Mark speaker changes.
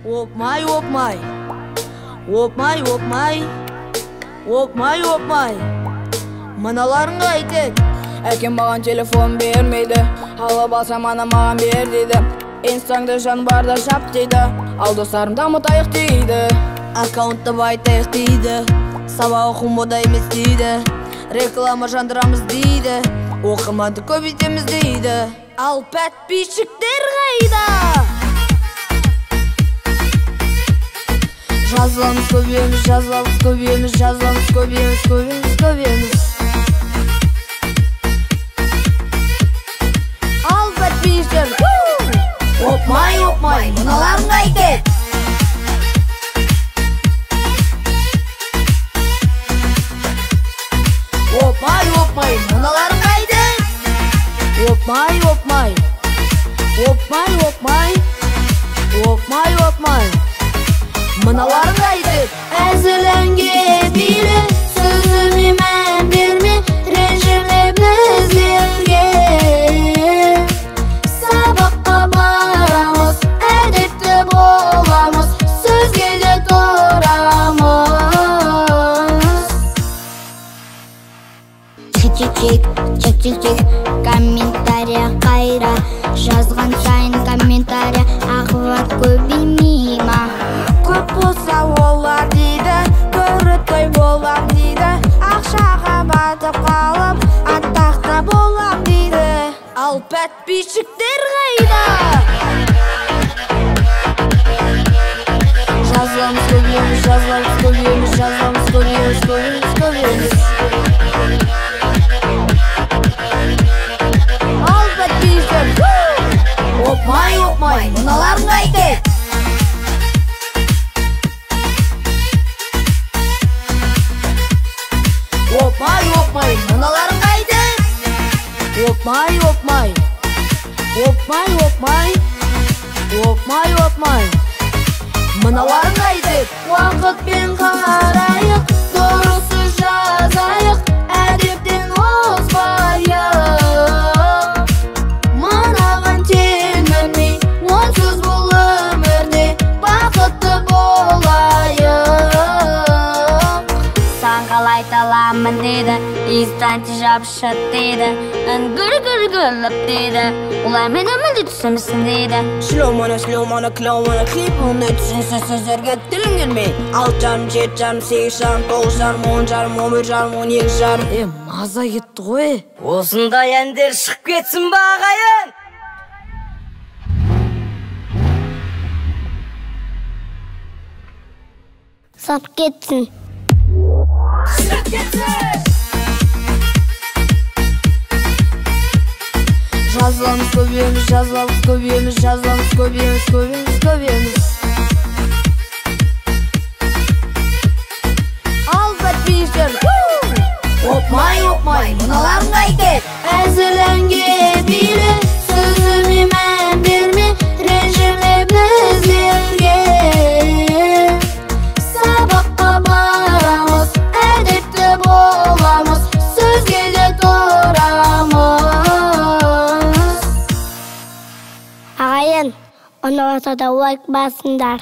Speaker 1: Опмай, опмай, опмай, опмай, опмай, опмай. Мыналарың қайтет.
Speaker 2: Әкем маған телефон бермейді, алып алсам анам маған бер дейді. Инстаңды жан барда жап дейді, ал достарым дамытайық дейді.
Speaker 1: Аккаунтты байтайық дейді, сабақ оқымода емес дейді. Реклама жандырамыз дейді, оқырманды көбейтеміз дейді. Ал подписчиктер қайда? Жазыламыз көбеміз, жазыламыз көбеміз, жазыламыз көбеміз, көбеміз, көбеміз. Ал подписчиктер, опмай, опмай, мыналарың қайтет. Опмай, опмай, мыналарың қайтет. Опмай, опмай, опмай, опмай, опмай, опмай, мыналарың қайтет.
Speaker 3: Әзірленге биле, сөзіме мән берме, ренжіме біздерге. Сабаққа барамыз, әдепті боламыз, сөзге де тұрамыз. Чик-чик-чик, комментария қайра, жазған сайын комментария ағылат көбеймей ма?
Speaker 1: Көп болса олар дейді, көрітой болам дейді. Ақшаға батып қалып, атақта болам дейді. Ал подписчиктер қайда? Жазыламыз көбеміз, жазыламыз көбеміз, жазыламыз көбеміз, көбеміз, көбеміз. Ал подписчиктер, опмай, опмай, мыналарың қайтет. Опмай, опмай, мыналарың қайтет. Опмай, опмай, опмай, опмай, опмай, опмай, мыналарың қайтет.
Speaker 3: Уақытпен қарайық, дұрысы жазайық, әдептен озбайық. Мынаған телмірмей, онсыз бұл өмірде бақытты болайық.
Speaker 4: Сан қалай таламын дейді, инстанте жабышат дейді, үнгір-гір-гірліп дейді, олай мені мүлде түсімсің дейді.
Speaker 2: Шлеманы, клеуманы, клипаны түсінсіз сөздерге тілім келмей. 6 жарым, 7 жарым, 8 жарым, 9 жарым, 10 жарым, 11 жарым, 12 жарым.
Speaker 1: Маза кетті ғой.
Speaker 2: Осындай әндер шығып кетсін ба ағайын?
Speaker 3: Сап кетсін.
Speaker 1: Жазыламыз көбеміз, жазыламыз көбеміз, жазыламыз көбеміз, көбеміз, көбеміз. Ал подписчиктер, опмай, опмай, мыналарың қайтет.
Speaker 3: Әзірленге биле, сөзіме мән берме, ренжіме біздерге. Сабаққа барамыз, әдепті боламыз, сөзге де тұрамыз. Ағайын, ұнатса да лайк басыңдар.